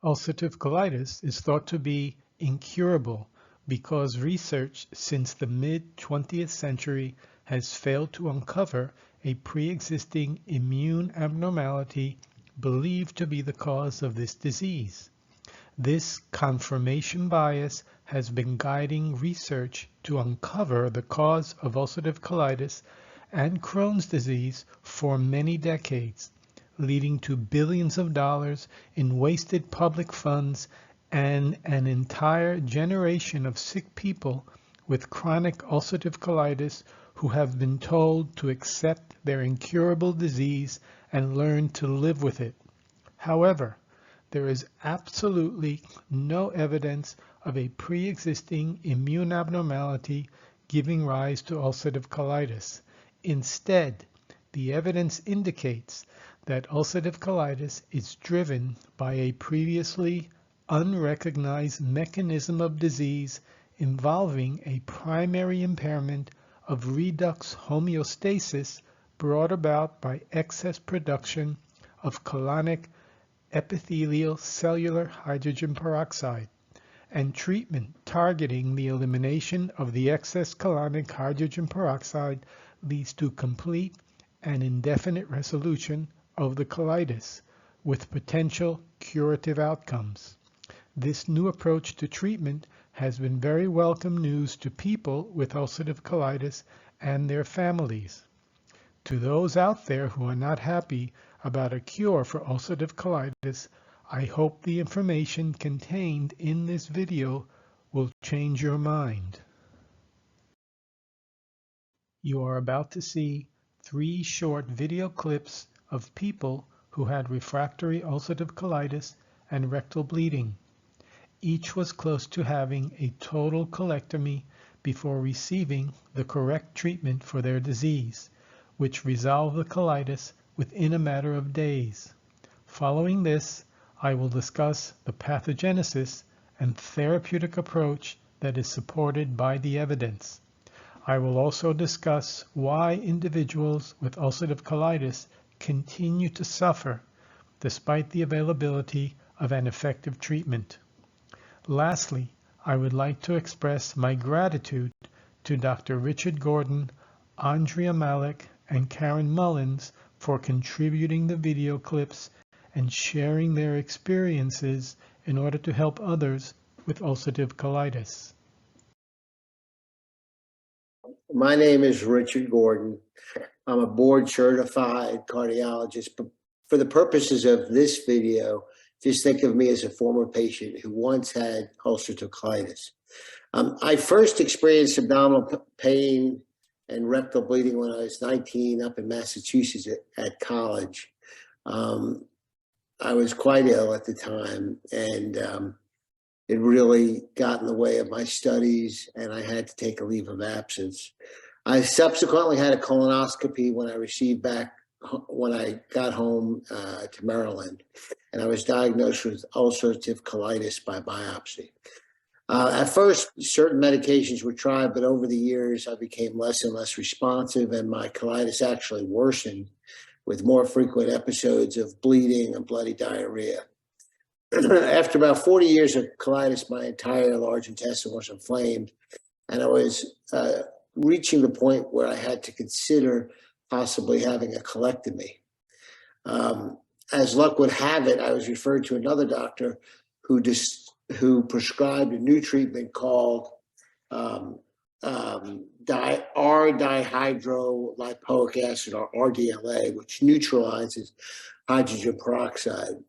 Ulcerative colitis is thought to be incurable because research since the mid-20th century has failed to uncover a pre-existing immune abnormality believed to be the cause of this disease. This confirmation bias has been guiding research to uncover the cause of ulcerative colitis and Crohn's disease for many decades, leading to billions of dollars in wasted public funds and an entire generation of sick people with chronic ulcerative colitis who have been told to accept their incurable disease and learn to live with it. However, there is absolutely no evidence of a pre-existing immune abnormality giving rise to ulcerative colitis. Instead, the evidence indicates that ulcerative colitis is driven by a previously unrecognized mechanism of disease involving a primary impairment of redox homeostasis brought about by excess production of colonic epithelial cellular hydrogen peroxide, and treatment targeting the elimination of the excess colonic hydrogen peroxide leads to complete and indefinite resolution of the colitis with potential curative outcomes. This new approach to treatment has been very welcome news to people with ulcerative colitis and their families. To those out there who are not happy about a cure for ulcerative colitis, I hope the information contained in this video will change your mind. You are about to see 3 short video clips of people who had refractory ulcerative colitis and rectal bleeding. Each was close to having a total colectomy before receiving the correct treatment for their disease, which resolved the colitis within a matter of days. Following this, I will discuss the pathogenesis and therapeutic approach that is supported by the evidence. I will also discuss why individuals with ulcerative colitis continue to suffer despite the availability of an effective treatment. Lastly, I would like to express my gratitude to Dr. Richard Gordon, Andrea Malik, and Karen Mullins for contributing the video clips and sharing their experiences in order to help others with ulcerative colitis. My name is Richard Gordon. I'm a board-certified cardiologist. But for the purposes of this video, just think of me as a former patient who once had ulcerative colitis. I first experienced abdominal pain and rectal bleeding when I was 19 up in Massachusetts at college. I was quite ill at the time, and it really got in the way of my studies, and I had to take a leave of absence. I subsequently had a colonoscopy when I got home to Maryland, and I was diagnosed with ulcerative colitis by biopsy. At first, certain medications were tried, but over the years, I became less and less responsive, and my colitis actually worsened with more frequent episodes of bleeding and bloody diarrhea. After about 40 years of colitis, my entire large intestine was inflamed, and I was reaching the point where I had to consider possibly having a colectomy. As luck would have it, I was referred to another doctor who prescribed a new treatment called R-dihydrolipoic acid, or RDLA, which neutralizes hydrogen peroxide.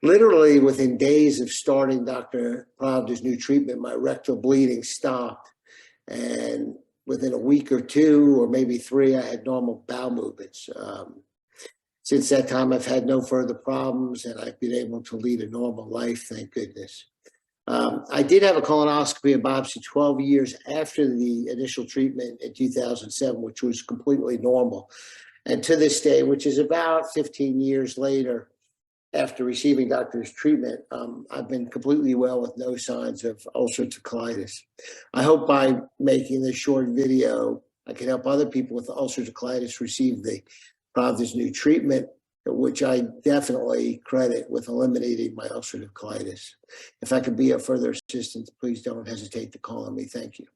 Literally within days of starting Dr. Pravda's new treatment, my rectal bleeding stopped. And within a week or 2, or maybe 3, I had normal bowel movements. Since that time, I've had no further problems, and I've been able to lead a normal life, thank goodness. I did have a colonoscopy and biopsy 12 years after the initial treatment in 2007, which was completely normal. And to this day, which is about 15 years later, after receiving doctor's treatment, I've been completely well with no signs of ulcerative colitis. I hope by making this short video, I can help other people with ulcerative colitis receive the Pravda's new treatment which I definitely credit with eliminating my ulcerative colitis. If I could be of further assistance, please don't hesitate to call on me. Thank you.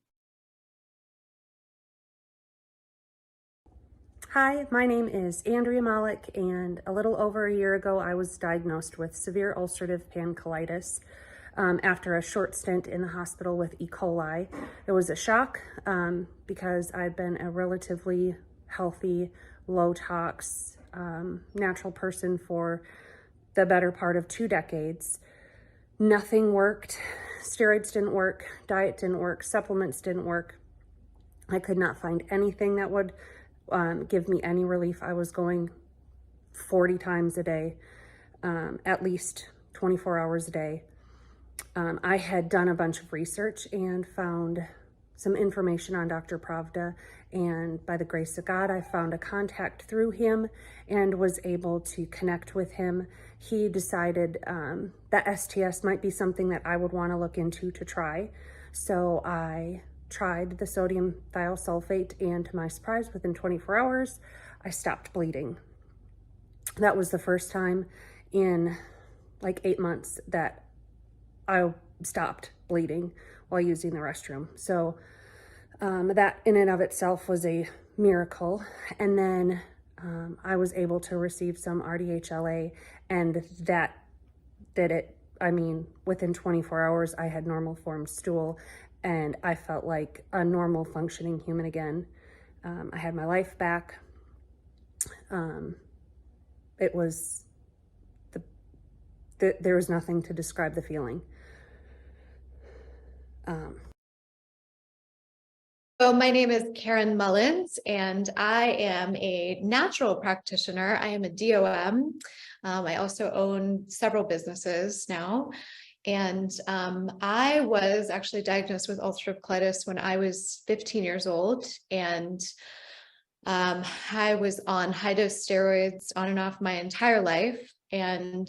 Hi, my name is Andrea Malik, and a little over a year ago, I was diagnosed with severe ulcerative pancolitis after a short stint in the hospital with E. coli. It was a shock because I've been a relatively healthy, low tox, natural person for the better part of 2 decades. Nothing worked. Steroids didn't work, diet didn't work, supplements didn't work. I could not find anything that would give me any relief. I was going 40 times a day, at least 24 hours a day. I had done a bunch of research and found some information on Dr. Pravda, and by the grace of God, I found a contact through him and was able to connect with him. He decided that STS might be something that I would want to look into to try. So I tried the sodium thiosulfate, and to my surprise, within 24 hours, I stopped bleeding. That was the first time in like 8 months that I stopped bleeding while using the restroom. So that in and of itself was a miracle. And then I was able to receive some RDHLA, and that did it. I mean, within 24 hours, I had normal formed stool, and I felt like a normal functioning human again. I had my life back. It was, there was nothing to describe the feeling. So my name is Karen Mullins, and I am a natural practitioner. I am a DOM. I also own several businesses now. And I was actually diagnosed with ulcerative colitis when I was 15 years old. And I was on high-dose steroids on and off my entire life. And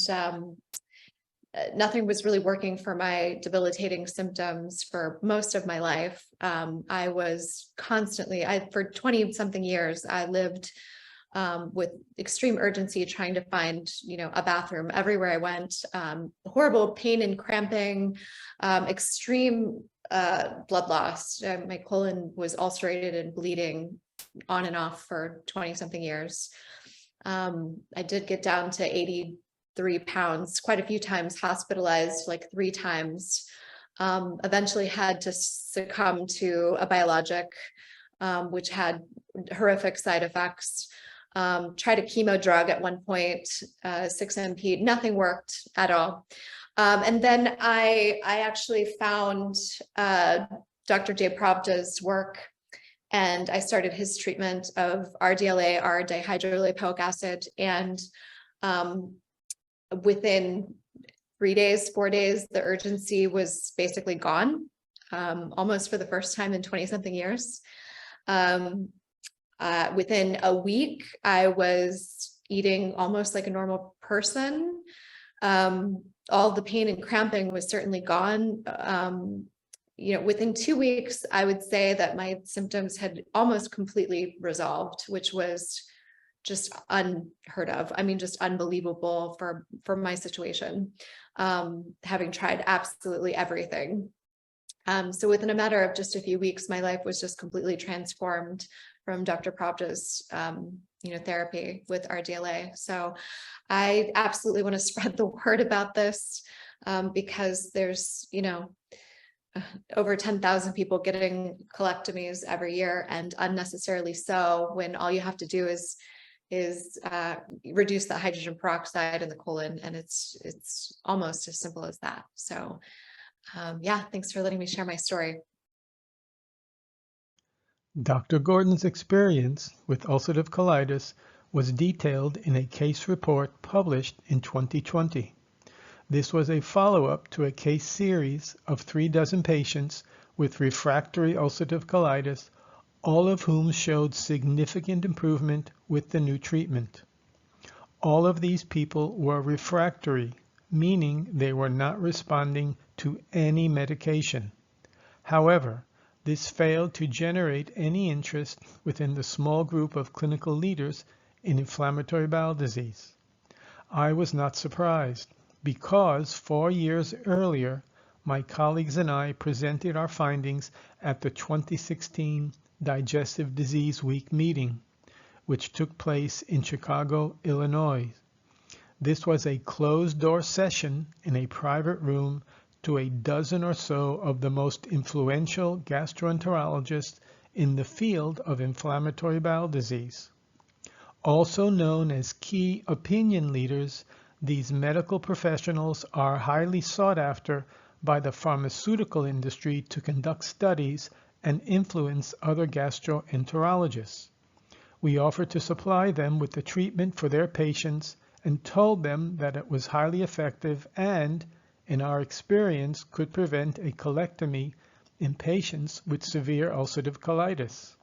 nothing was really working for my debilitating symptoms for most of my life. I was constantly, for 20-something years, I lived with extreme urgency, trying to find, a bathroom everywhere I went. Horrible pain and cramping, extreme blood loss. My colon was ulcerated and bleeding on and off for 20-something years. I did get down to 83 pounds, quite a few times, hospitalized like 3 times. Eventually had to succumb to a biologic, which had horrific side effects. Tried a chemo drug at one point, 6-MP, nothing worked at all. And then I actually found Dr. J. Pravda's work, and I started his treatment of RDLA, R-dihydrolipoic acid, and within 3 days, 4 days, the urgency was basically gone, almost for the first time in 20-something years. Within a week, I was eating almost like a normal person. All the pain and cramping was certainly gone. Within 2 weeks, I would say that my symptoms had almost completely resolved, which was just unheard of. I mean, just unbelievable for my situation, having tried absolutely everything. So within a matter of just a few weeks, my life was just completely transformed from Dr. Pravda's, therapy with RDLA. So I absolutely want to spread the word about this, because there's, over 10,000 people getting colectomies every year, and unnecessarily so, when all you have to do is reduce the hydrogen peroxide in the colon, and it's almost as simple as that. So thanks for letting me share my story. Dr. Gordon's experience with ulcerative colitis was detailed in a case report published in 2020. This was a follow-up to a case series of 36 patients with refractory ulcerative colitis, all of whom showed significant improvement with the new treatment. All of these people were refractory, meaning they were not responding to any medication. However, this failed to generate any interest within the small group of clinical leaders in inflammatory bowel disease. I was not surprised, because 4 years earlier, my colleagues and I presented our findings at the 2016 Digestive Disease Week meeting, which took place in Chicago, Illinois. This was a closed-door session in a private room to a dozen or so of the most influential gastroenterologists in the field of inflammatory bowel disease. Also known as key opinion leaders, these medical professionals are highly sought after by the pharmaceutical industry to conduct studies and influence other gastroenterologists. We offered to supply them with the treatment for their patients and told them that it was highly effective and, in our experience, could prevent a colectomy in patients with severe ulcerative colitis.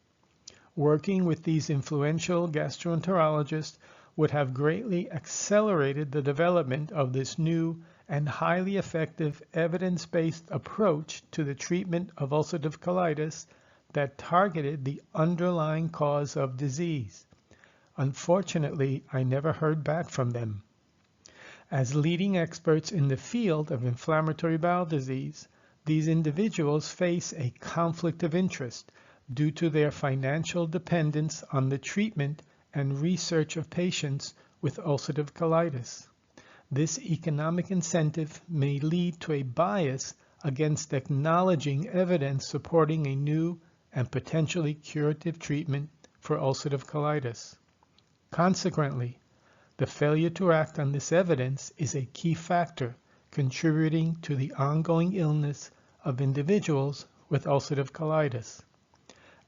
Working with these influential gastroenterologists would have greatly accelerated the development of this new and highly effective evidence-based approach to the treatment of ulcerative colitis that targeted the underlying cause of disease. Unfortunately, I never heard back from them. As leading experts in the field of inflammatory bowel disease, these individuals face a conflict of interest due to their financial dependence on the treatment and research of patients with ulcerative colitis. This economic incentive may lead to a bias against acknowledging evidence supporting a new and potentially curative treatment for ulcerative colitis. Consequently, the failure to act on this evidence is a key factor contributing to the ongoing illness of individuals with ulcerative colitis.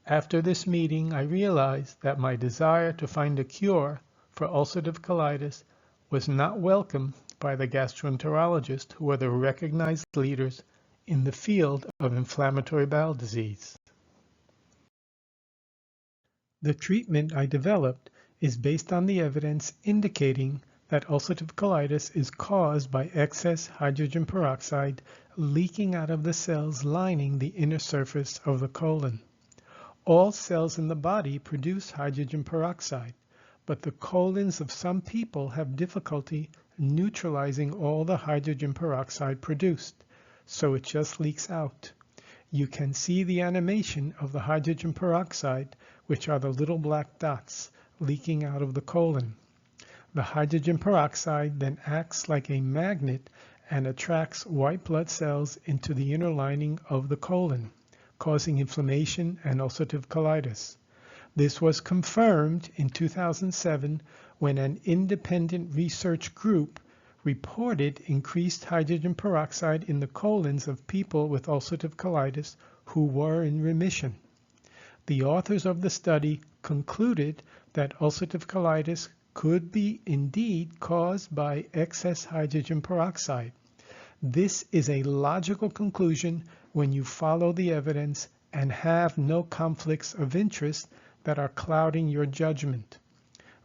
After this meeting, I realized that my desire to find a cure for ulcerative colitis was not welcome by the gastroenterologists who are the recognized leaders in the field of inflammatory bowel disease. The treatment I developed is based on the evidence indicating that ulcerative colitis is caused by excess hydrogen peroxide leaking out of the cells lining the inner surface of the colon. All cells in the body produce hydrogen peroxide, but the colons of some people have difficulty neutralizing all the hydrogen peroxide produced, so it just leaks out. You can see the animation of the hydrogen peroxide, which are the little black dots leaking out of the colon. The hydrogen peroxide then acts like a magnet and attracts white blood cells into the inner lining of the colon, causing inflammation and ulcerative colitis. This was confirmed in 2007 when an independent research group reported increased hydrogen peroxide in the colons of people with ulcerative colitis who were in remission. The authors of the study concluded that ulcerative colitis could be indeed caused by excess hydrogen peroxide. This is a logical conclusion when you follow the evidence and have no conflicts of interest that are clouding your judgment.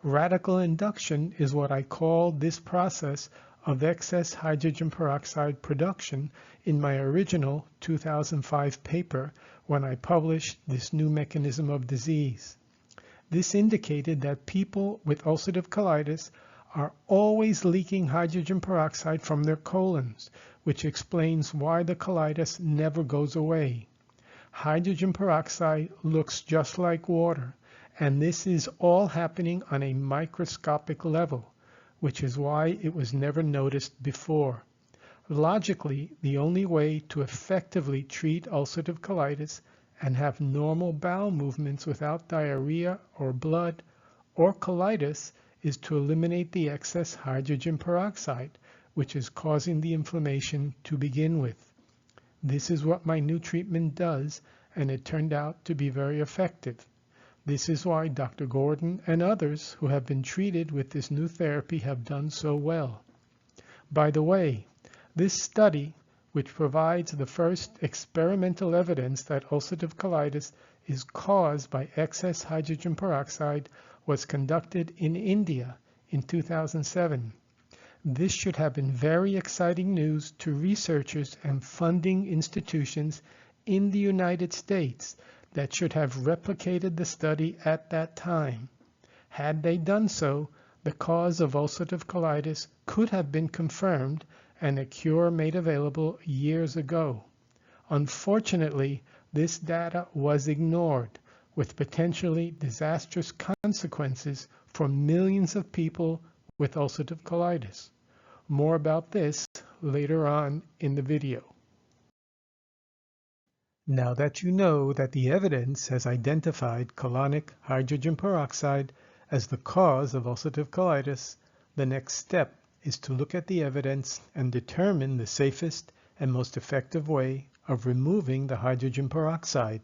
Radical induction is what I call this process of excess hydrogen peroxide production in my original 2005 paper when I published this new mechanism of disease. This indicated that people with ulcerative colitis are always leaking hydrogen peroxide from their colons, which explains why the colitis never goes away. Hydrogen peroxide looks just like water, and this is all happening on a microscopic level, which is why it was never noticed before. Logically, the only way to effectively treat ulcerative colitis and have normal bowel movements without diarrhea or blood or colitis is to eliminate the excess hydrogen peroxide, which is causing the inflammation to begin with. This is what my new treatment does, and it turned out to be very effective. This is why Dr. Gordon and others who have been treated with this new therapy have done so well. By the way, this study, which provides the first experimental evidence that ulcerative colitis is caused by excess hydrogen peroxide, was conducted in India in 2007. This should have been very exciting news to researchers and funding institutions in the United States that should have replicated the study at that time. Had they done so, the cause of ulcerative colitis could have been confirmed and a cure made available years ago. Unfortunately, this data was ignored, with potentially disastrous consequences for millions of people with ulcerative colitis. More about this later on in the video. Now that you know that the evidence has identified colonic hydrogen peroxide as the cause of ulcerative colitis, the next step is to look at the evidence and determine the safest and most effective way of removing the hydrogen peroxide.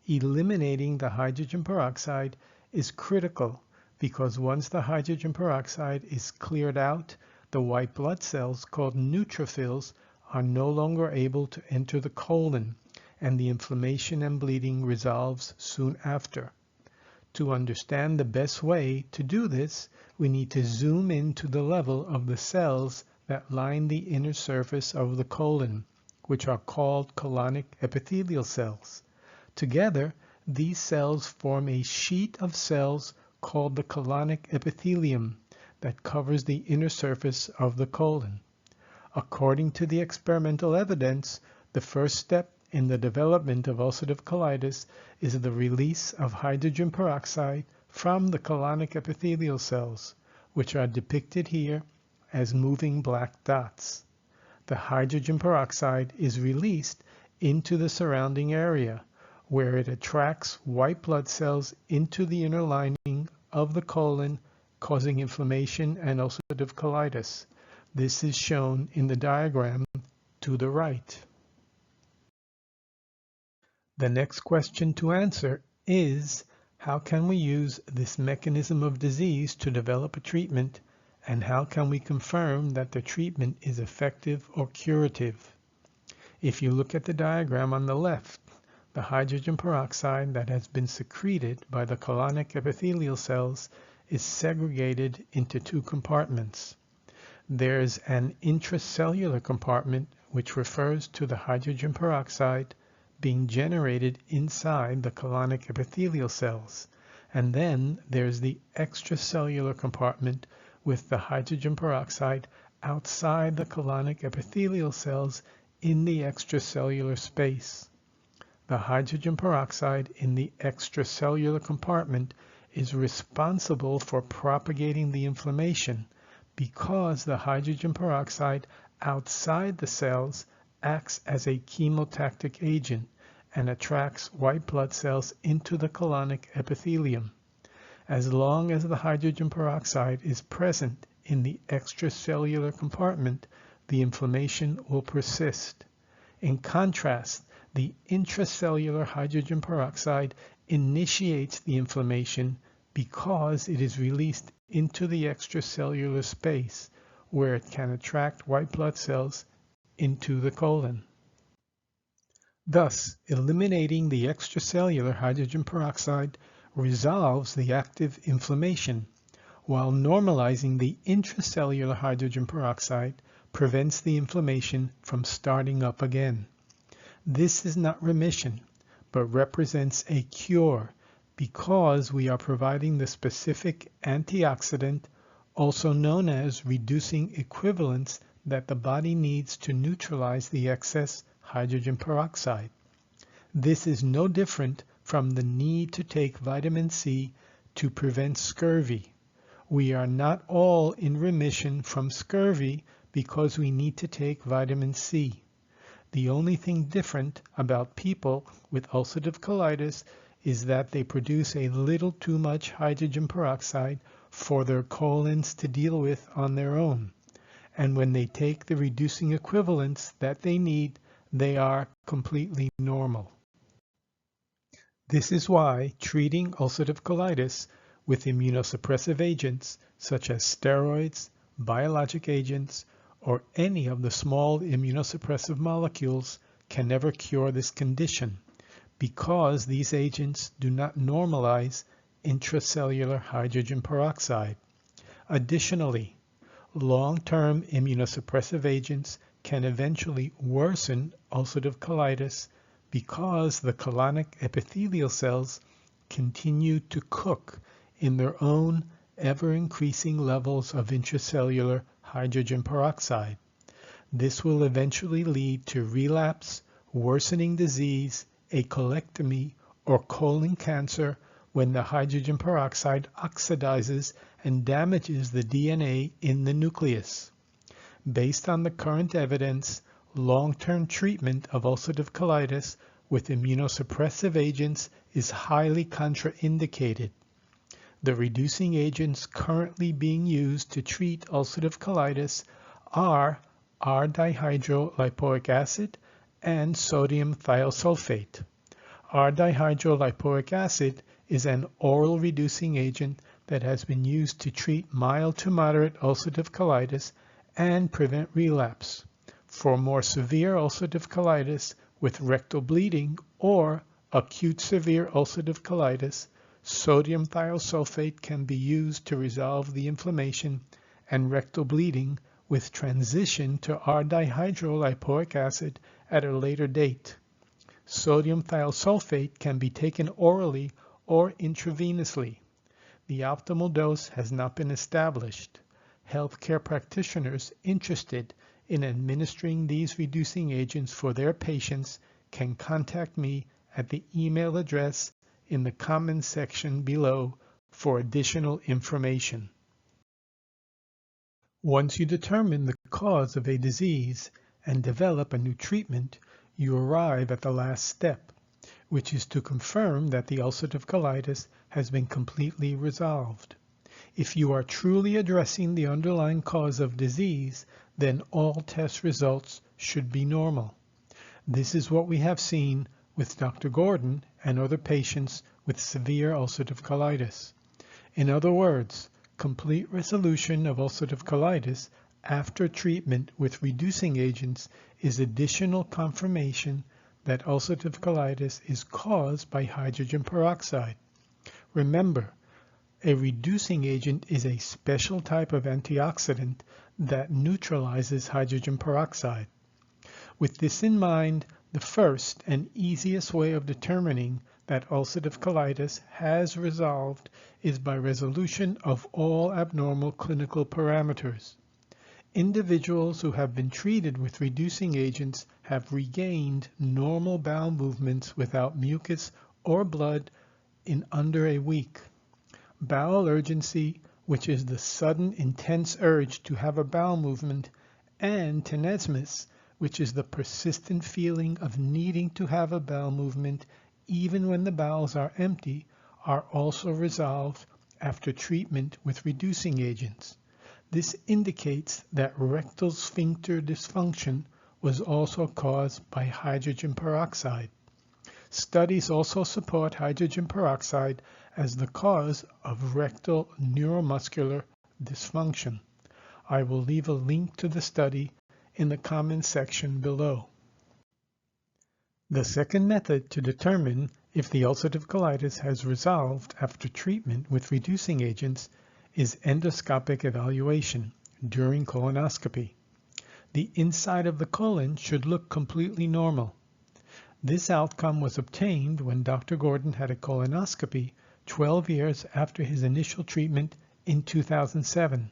Eliminating the hydrogen peroxide is critical because once the hydrogen peroxide is cleared out, the white blood cells called neutrophils are no longer able to enter the colon, and the inflammation and bleeding resolves soon after. To understand the best way to do this, we need to zoom into the level of the cells that line the inner surface of the colon, which are called colonic epithelial cells. Together, these cells form a sheet of cells called the colonic epithelium that covers the inner surface of the colon. According to the experimental evidence, the first step in the development of ulcerative colitis is the release of hydrogen peroxide from the colonic epithelial cells, which are depicted here as moving black dots. The hydrogen peroxide is released into the surrounding area, where it attracts white blood cells into the inner lining of the colon, causing inflammation and ulcerative colitis. This is shown in the diagram to the right. The next question to answer is, how can we use this mechanism of disease to develop a treatment, and how can we confirm that the treatment is effective or curative? If you look at the diagram on the left, the hydrogen peroxide that has been secreted by the colonic epithelial cells is segregated into two compartments. There's an intracellular compartment which refers to the hydrogen peroxide being generated inside the colonic epithelial cells, and then there's the extracellular compartment with the hydrogen peroxide outside the colonic epithelial cells in the extracellular space. The hydrogen peroxide in the extracellular compartment is responsible for propagating the inflammation because the hydrogen peroxide outside the cells acts as a chemotactic agent and attracts white blood cells into the colonic epithelium. As long as the hydrogen peroxide is present in the extracellular compartment, the inflammation will persist. In contrast, the intracellular hydrogen peroxide initiates the inflammation because it is released into the extracellular space, where it can attract white blood cells into the colon. Thus, eliminating the extracellular hydrogen peroxide resolves the active inflammation, while normalizing the intracellular hydrogen peroxide prevents the inflammation from starting up again. This is not remission, but represents a cure because we are providing the specific antioxidant, also known as reducing equivalents, that the body needs to neutralize the excess hydrogen peroxide. This is no different from the need to take vitamin C to prevent scurvy. We are not all in remission from scurvy because we need to take vitamin C. The only thing different about people with ulcerative colitis is that they produce a little too much hydrogen peroxide for their colons to deal with on their own. And when they take the reducing equivalents that they need, they are completely normal. This is why treating ulcerative colitis with immunosuppressive agents such as steroids, biologic agents, or any of the small immunosuppressive molecules can never cure this condition, because these agents do not normalize intracellular hydrogen peroxide. Additionally, long-term immunosuppressive agents can eventually worsen ulcerative colitis because the colonic epithelial cells continue to cook in their own ever-increasing levels of intracellular hydrogen peroxide. This will eventually lead to relapse, worsening disease, a colectomy, or colon cancer when the hydrogen peroxide oxidizes and damages the DNA in the nucleus. Based on the current evidence, long-term treatment of ulcerative colitis with immunosuppressive agents is highly contraindicated. The reducing agents currently being used to treat ulcerative colitis are R-dihydrolipoic acid and sodium thiosulfate. R-dihydrolipoic acid is an oral reducing agent that has been used to treat mild to moderate ulcerative colitis and prevent relapse. For more severe ulcerative colitis with rectal bleeding or acute severe ulcerative colitis, sodium thiosulfate can be used to resolve the inflammation and rectal bleeding with transition to R-dihydrolipoic acid at a later date. Sodium thiosulfate can be taken orally or intravenously. The optimal dose has not been established. Healthcare practitioners interested in administering these reducing agents for their patients can contact me at the email address in the comments section below for additional information. Once you determine the cause of a disease and develop a new treatment, you arrive at the last step, which is to confirm that the ulcerative colitis has been completely resolved. If you are truly addressing the underlying cause of disease, then all test results should be normal. This is what we have seen with Dr. Gordon and other patients with severe ulcerative colitis. In other words, complete resolution of ulcerative colitis after treatment with reducing agents is additional confirmation that ulcerative colitis is caused by hydrogen peroxide. Remember, a reducing agent is a special type of antioxidant that neutralizes hydrogen peroxide. With this in mind, the first and easiest way of determining that ulcerative colitis has resolved is by resolution of all abnormal clinical parameters. Individuals who have been treated with reducing agents have regained normal bowel movements without mucus or blood in under a week. Bowel urgency, which is the sudden intense urge to have a bowel movement, and tenesmus, which is the persistent feeling of needing to have a bowel movement even when the bowels are empty, are also resolved after treatment with reducing agents. This indicates that rectal sphincter dysfunction was also caused by hydrogen peroxide. Studies also support hydrogen peroxide as the cause of rectal neuromuscular dysfunction. I will leave a link to the study in the comments section below. The second method to determine if the ulcerative colitis has resolved after treatment with reducing agents is endoscopic evaluation during colonoscopy. The inside of the colon should look completely normal. This outcome was obtained when Dr. Gordon had a colonoscopy 12 years after his initial treatment in 2007.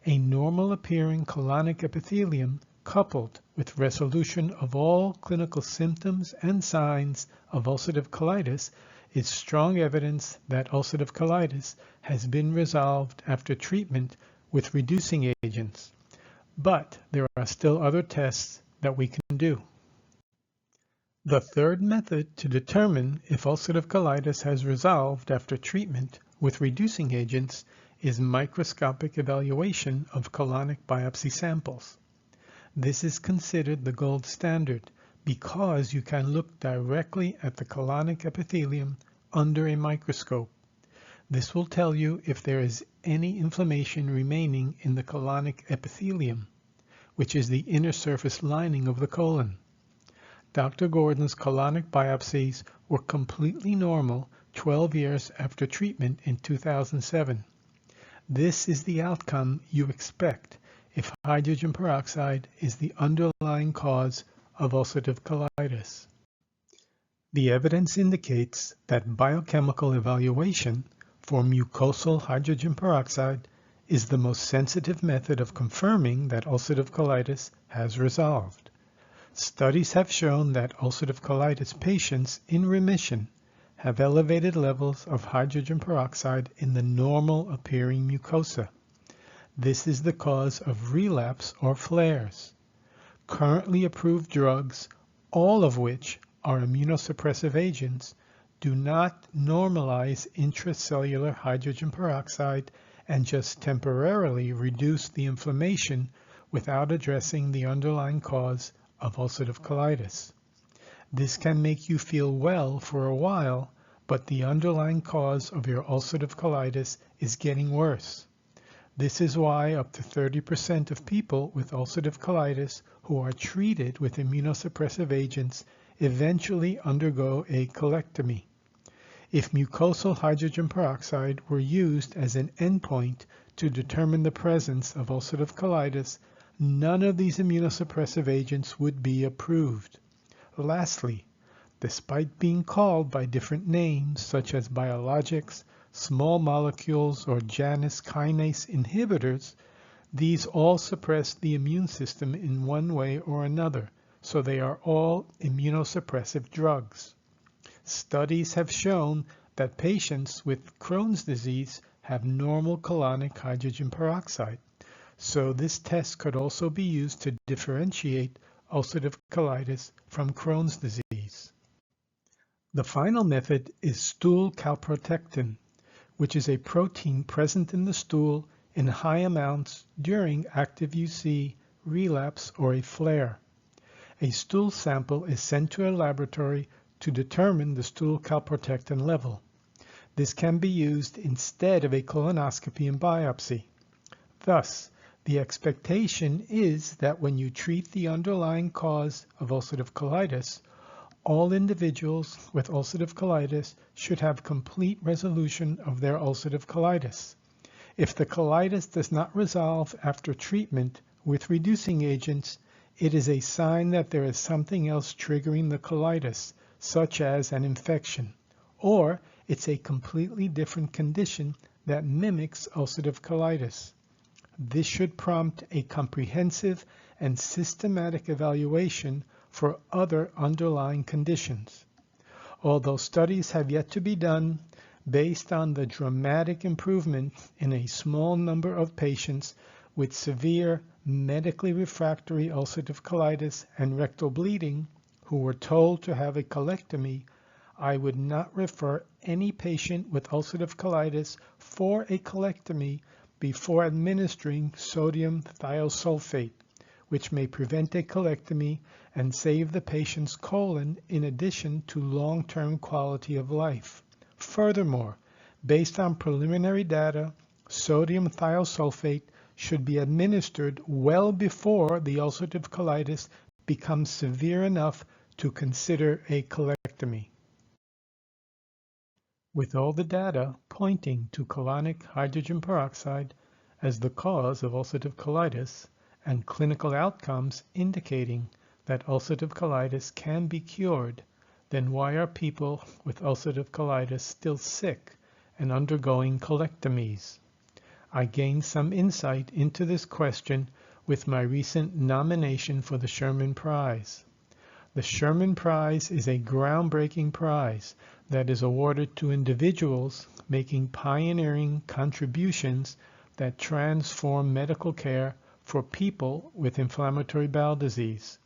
A normal appearing colonic epithelium coupled with resolution of all clinical symptoms and signs of ulcerative colitis is strong evidence that ulcerative colitis has been resolved after treatment with reducing agents. But there are still other tests that we can do. The third method to determine if ulcerative colitis has resolved after treatment with reducing agents is microscopic evaluation of colonic biopsy samples. This is considered the gold standard because you can look directly at the colonic epithelium under a microscope. This will tell you if there is any inflammation remaining in the colonic epithelium, which is the inner surface lining of the colon. Dr. Gordon's colonic biopsies were completely normal 12 years after treatment in 2007. This is the outcome you expect if hydrogen peroxide is the underlying cause of ulcerative colitis. The evidence indicates that biochemical evaluation, for mucosal hydrogen peroxide is the most sensitive method of confirming that ulcerative colitis has resolved. Studies have shown that ulcerative colitis patients in remission have elevated levels of hydrogen peroxide in the normal appearing mucosa. This is the cause of relapse or flares. Currently approved drugs, all of which are immunosuppressive agents, do not normalize intracellular hydrogen peroxide and just temporarily reduce the inflammation without addressing the underlying cause of ulcerative colitis. This can make you feel well for a while, but the underlying cause of your ulcerative colitis is getting worse. This is why up to 30% of people with ulcerative colitis who are treated with immunosuppressive agents eventually undergo a colectomy. If mucosal hydrogen peroxide were used as an endpoint to determine the presence of ulcerative colitis, none of these immunosuppressive agents would be approved. Lastly, despite being called by different names such as biologics, small molecules, or Janus kinase inhibitors, these all suppress the immune system in one way or another, so they are all immunosuppressive drugs. Studies have shown that patients with Crohn's disease have normal colonic hydrogen peroxide, so this test could also be used to differentiate ulcerative colitis from Crohn's disease. The final method is stool calprotectin, which is a protein present in the stool in high amounts during active UC, relapse, or a flare. A stool sample is sent to a laboratory to determine the stool calprotectin level. This can be used instead of a colonoscopy and biopsy. Thus, the expectation is that when you treat the underlying cause of ulcerative colitis, all individuals with ulcerative colitis should have complete resolution of their ulcerative colitis. If the colitis does not resolve after treatment with reducing agents, it is a sign that there is something else triggering the colitis, such as an infection, or it's a completely different condition that mimics ulcerative colitis. This should prompt a comprehensive and systematic evaluation for other underlying conditions. Although studies have yet to be done, based on the dramatic improvement in a small number of patients with severe medically refractory ulcerative colitis and rectal bleeding who were told to have a colectomy, I would not refer any patient with ulcerative colitis for a colectomy before administering sodium thiosulfate, which may prevent a colectomy and save the patient's colon in addition to long-term quality of life. Furthermore, based on preliminary data, sodium thiosulfate should be administered well before the ulcerative colitis becomes severe enough to consider a colectomy. With all the data pointing to colonic hydrogen peroxide as the cause of ulcerative colitis and clinical outcomes indicating that ulcerative colitis can be cured, then why are people with ulcerative colitis still sick and undergoing colectomies? I gained some insight into this question with my recent nomination for the Sherman Prize. The Sherman Prize is a groundbreaking prize that is awarded to individuals making pioneering contributions that transform medical care for people with inflammatory bowel disease.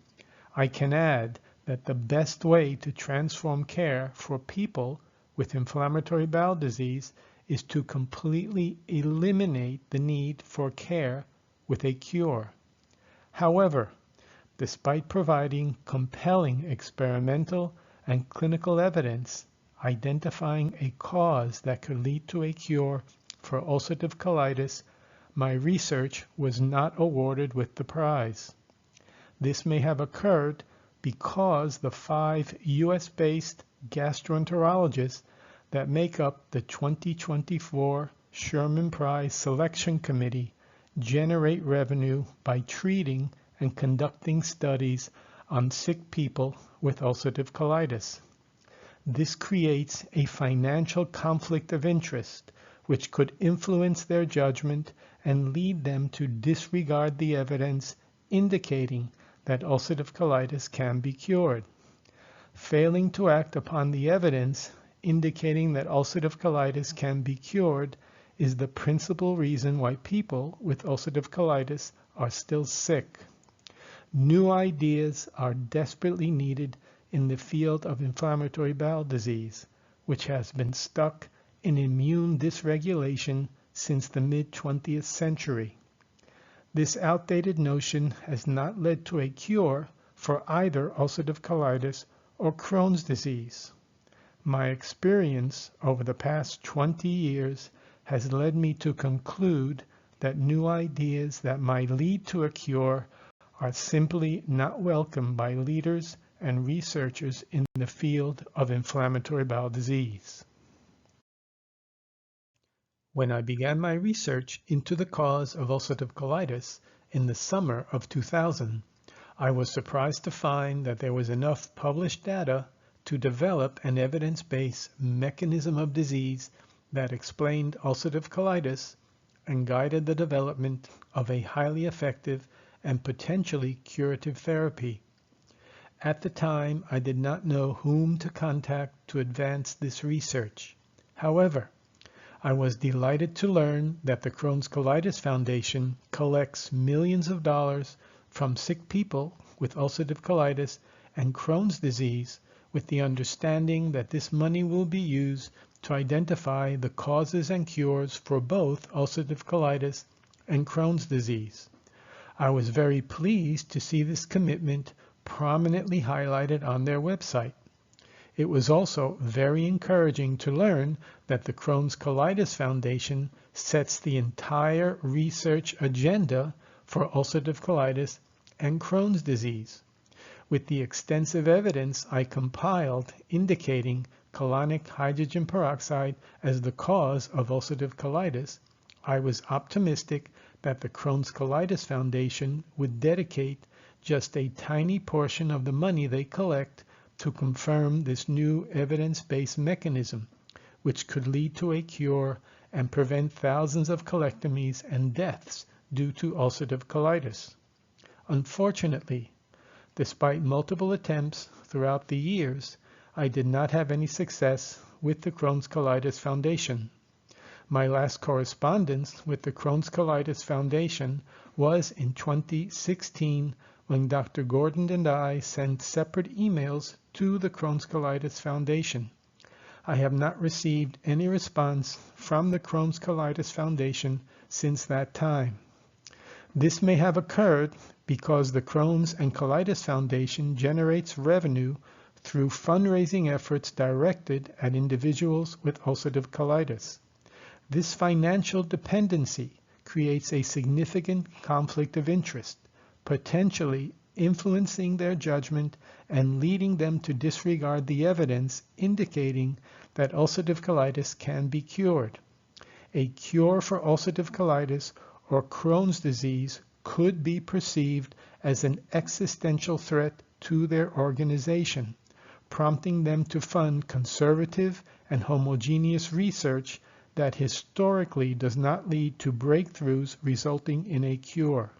I can add that the best way to transform care for people with inflammatory bowel disease is to completely eliminate the need for care with a cure. However, despite providing compelling experimental and clinical evidence identifying a cause that could lead to a cure for ulcerative colitis, my research was not awarded with the prize. This may have occurred because the 5 US-based gastroenterologists that make up the 2024 Sherman Prize Selection Committee generate revenue by treating and conducting studies on sick people with ulcerative colitis. This creates a financial conflict of interest, which could influence their judgment and lead them to disregard the evidence indicating that ulcerative colitis can be cured. Failing to act upon the evidence indicating that ulcerative colitis can be cured is the principal reason why people with ulcerative colitis are still sick. New ideas are desperately needed in the field of inflammatory bowel disease, which has been stuck in immune dysregulation since the mid-20th century. This outdated notion has not led to a cure for either ulcerative colitis or Crohn's disease. My experience over the past 20 years has led me to conclude that new ideas that might lead to a cure are simply not welcome by leaders and researchers in the field of inflammatory bowel disease. When I began my research into the cause of ulcerative colitis in the summer of 2000, I was surprised to find that there was enough published data to develop an evidence-based mechanism of disease that explained ulcerative colitis and guided the development of a highly effective and potentially curative therapy. At the time, I did not know whom to contact to advance this research. However, I was delighted to learn that the Crohn's Colitis Foundation collects millions of dollars from sick people with ulcerative colitis and Crohn's disease, with the understanding that this money will be used to identify the causes and cures for both ulcerative colitis and Crohn's disease. I was very pleased to see this commitment prominently highlighted on their website. It was also very encouraging to learn that the Crohn's Colitis Foundation sets the entire research agenda for ulcerative colitis and Crohn's disease. With the extensive evidence I compiled indicating colonic hydrogen peroxide as the cause of ulcerative colitis, I was optimistic that the Crohn's Colitis Foundation would dedicate just a tiny portion of the money they collect to confirm this new evidence-based mechanism, which could lead to a cure and prevent thousands of colectomies and deaths due to ulcerative colitis. Unfortunately, despite multiple attempts throughout the years, I did not have any success with the Crohn's Colitis Foundation. My last correspondence with the Crohn's Colitis Foundation was in 2016 when Dr. Gordon and I sent separate emails to the Crohn's Colitis Foundation. I have not received any response from the Crohn's Colitis Foundation since that time. This may have occurred because the Crohn's and Colitis Foundation generates revenue through fundraising efforts directed at individuals with ulcerative colitis. This financial dependency creates a significant conflict of interest, potentially influencing their judgment and leading them to disregard the evidence indicating that ulcerative colitis can be cured. A cure for ulcerative colitis or Crohn's disease could be perceived as an existential threat to their organization, prompting them to fund conservative and homogeneous research that historically does not lead to breakthroughs resulting in a cure.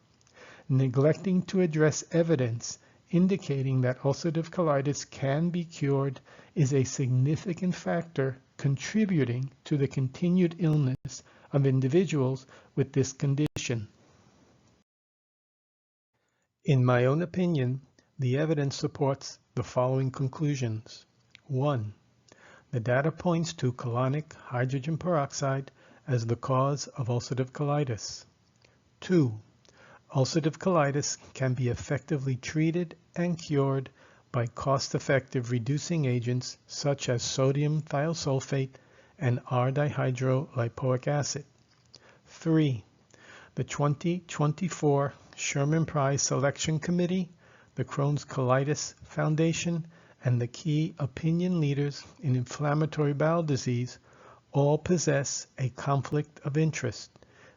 Neglecting to address evidence indicating that ulcerative colitis can be cured is a significant factor contributing to the continued illness of individuals with this condition. In my own opinion, the evidence supports the following conclusions. 1. The data points to colonic hydrogen peroxide as the cause of ulcerative colitis. 2. Ulcerative colitis can be effectively treated and cured by cost-effective reducing agents such as sodium thiosulfate and R-dihydrolipoic acid. 3. The 2024 Sherman Prize Selection Committee, the Crohn's Colitis Foundation, and the key opinion leaders in inflammatory bowel disease all possess a conflict of interest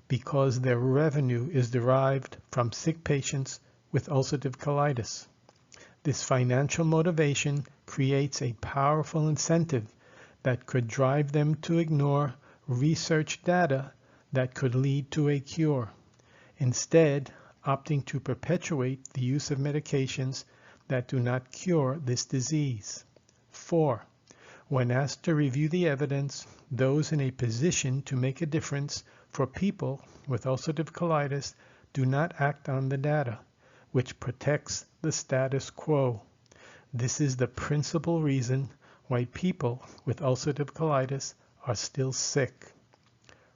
because their revenue is derived from sick patients with ulcerative colitis. This financial motivation creates a powerful incentive that could drive them to ignore research data that could lead to a cure, instead opting to perpetuate the use of medications that do not cure this disease. 4. When asked to review the evidence, those in a position to make a difference for people with ulcerative colitis do not act on the data, which protects the status quo. This is the principal reason why people with ulcerative colitis are still sick.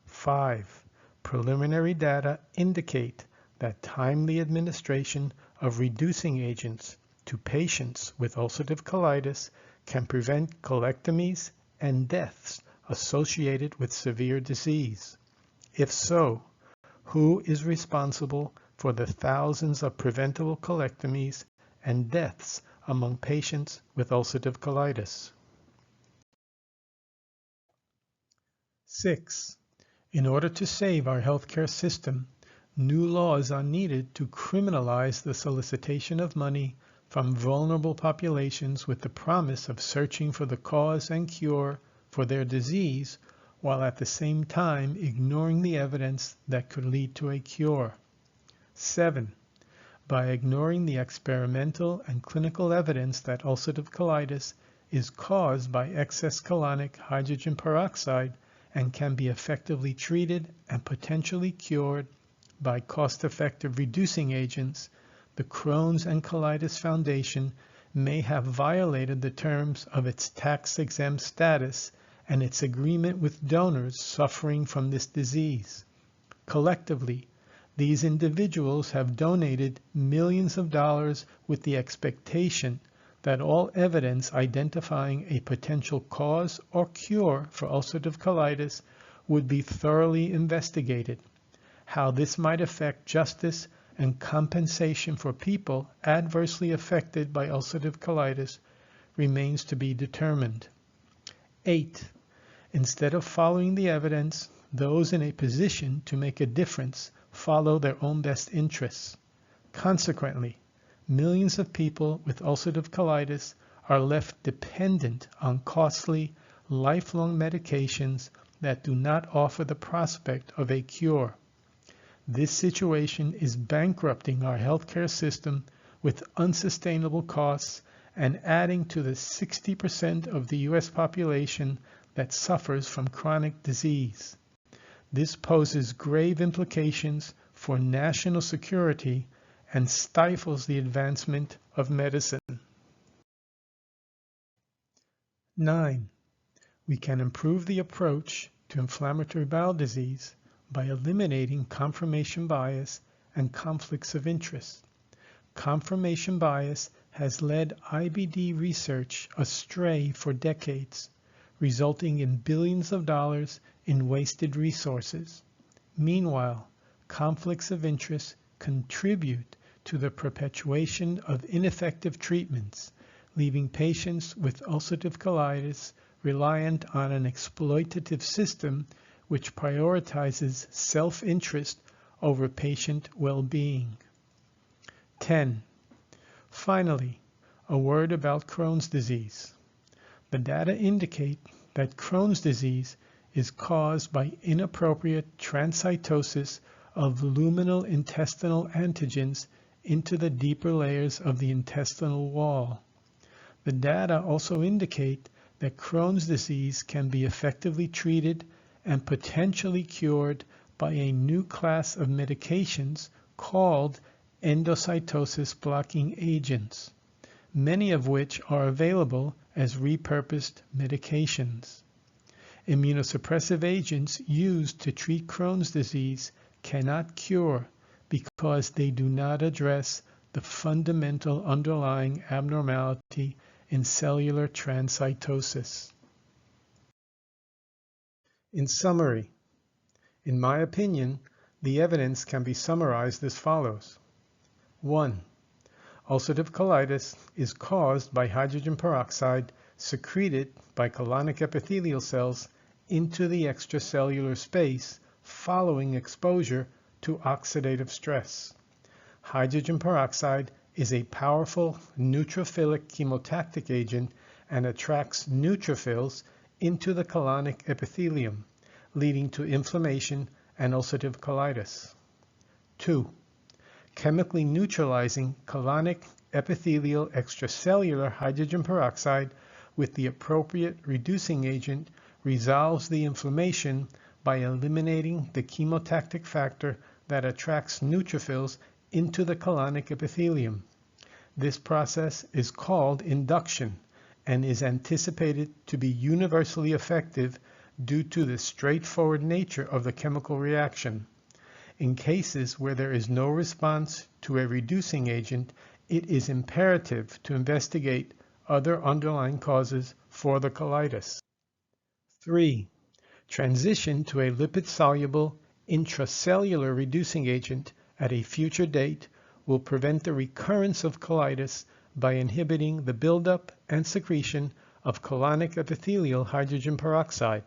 5. Preliminary data indicate that timely administration of reducing agents to patients with ulcerative colitis can prevent colectomies and deaths associated with severe disease. If so, who is responsible for the thousands of preventable colectomies and deaths among patients with ulcerative colitis? 6. In order to save our healthcare system, new laws are needed to criminalize the solicitation of money from vulnerable populations with the promise of searching for the cause and cure for their disease, while at the same time ignoring the evidence that could lead to a cure. 7. By ignoring the experimental and clinical evidence that ulcerative colitis is caused by excess colonic hydrogen peroxide and can be effectively treated and potentially cured by cost-effective reducing agents, the Crohn's and Colitis Foundation may have violated the terms of its tax-exempt status and its agreement with donors suffering from this disease. Collectively, these individuals have donated millions of dollars with the expectation that all evidence identifying a potential cause or cure for ulcerative colitis would be thoroughly investigated. How this might affect justice and compensation for people adversely affected by ulcerative colitis remains to be determined. 8. Instead of following the evidence, those in a position to make a difference follow their own best interests. Consequently, millions of people with ulcerative colitis are left dependent on costly, lifelong medications that do not offer the prospect of a cure. This situation is bankrupting our healthcare system with unsustainable costs and adding to the 60% of the U.S. population that suffers from chronic disease. This poses grave implications for national security and stifles the advancement of medicine. 9. We can improve the approach to inflammatory bowel disease by eliminating confirmation bias and conflicts of interest. Confirmation bias has led IBD research astray for decades, resulting in billions of dollars in wasted resources. Meanwhile, conflicts of interest contribute to the perpetuation of ineffective treatments, leaving patients with ulcerative colitis reliant on an exploitative system which prioritizes self-interest over patient well-being. 10. Finally, a word about Crohn's disease. The data indicate that Crohn's disease is caused by inappropriate transcytosis of luminal intestinal antigens into the deeper layers of the intestinal wall. The data also indicate that Crohn's disease can be effectively treated and potentially cured by a new class of medications called endocytosis blocking agents, many of which are available as repurposed medications. Immunosuppressive agents used to treat Crohn's disease cannot cure because they do not address the fundamental underlying abnormality in cellular transcytosis. In summary, in my opinion, the evidence can be summarized as follows. 1. Ulcerative colitis is caused by hydrogen peroxide secreted by colonic epithelial cells into the extracellular space following exposure to oxidative stress. Hydrogen peroxide is a powerful neutrophilic chemotactic agent and attracts neutrophils into the colonic epithelium, leading to inflammation and ulcerative colitis. 2. Chemically neutralizing colonic epithelial extracellular hydrogen peroxide with the appropriate reducing agent resolves the inflammation by eliminating the chemotactic factor that attracts neutrophils into the colonic epithelium. This process is called induction and is anticipated to be universally effective due to the straightforward nature of the chemical reaction. In cases where there is no response to a reducing agent, it is imperative to investigate other underlying causes for the colitis. 3. Transition to a lipid-soluble intracellular reducing agent at a future date will prevent the recurrence of colitis by inhibiting the buildup and secretion of colonic epithelial hydrogen peroxide.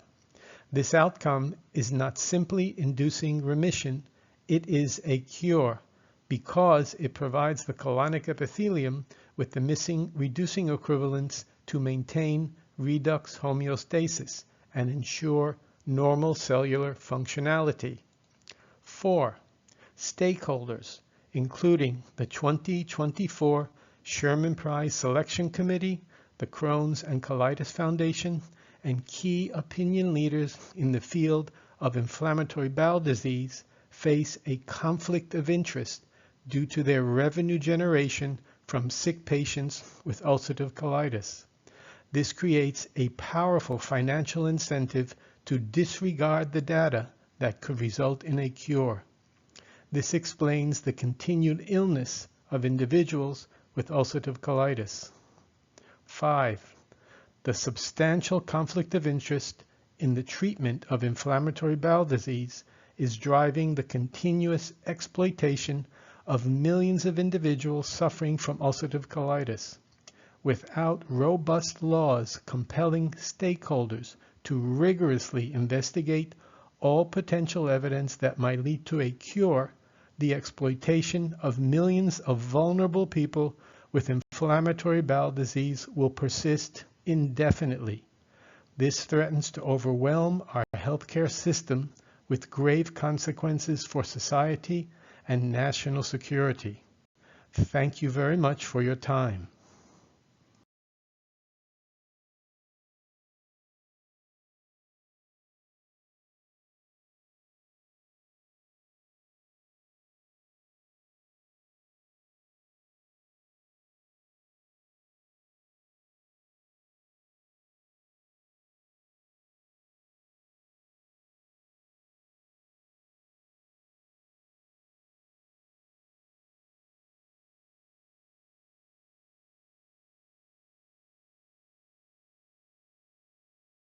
This outcome is not simply inducing remission, it is a cure because it provides the colonic epithelium with the missing reducing equivalents to maintain redox homeostasis and ensure normal cellular functionality. 4. Stakeholders, including the 2024 Sherman Prize Selection Committee, the Crohn's and Colitis Foundation, and key opinion leaders in the field of inflammatory bowel disease face a conflict of interest due to their revenue generation from sick patients with ulcerative colitis. This creates a powerful financial incentive to disregard the data that could result in a cure. This explains the continued illness of individuals with ulcerative colitis. 5. The substantial conflict of interest in the treatment of inflammatory bowel disease is driving the continuous exploitation of millions of individuals suffering from ulcerative colitis. Without robust laws compelling stakeholders to rigorously investigate all potential evidence that might lead to a cure, the exploitation of millions of vulnerable people with inflammatory bowel disease will persist indefinitely. This threatens to overwhelm our healthcare system with grave consequences for society and national security. Thank you very much for your time.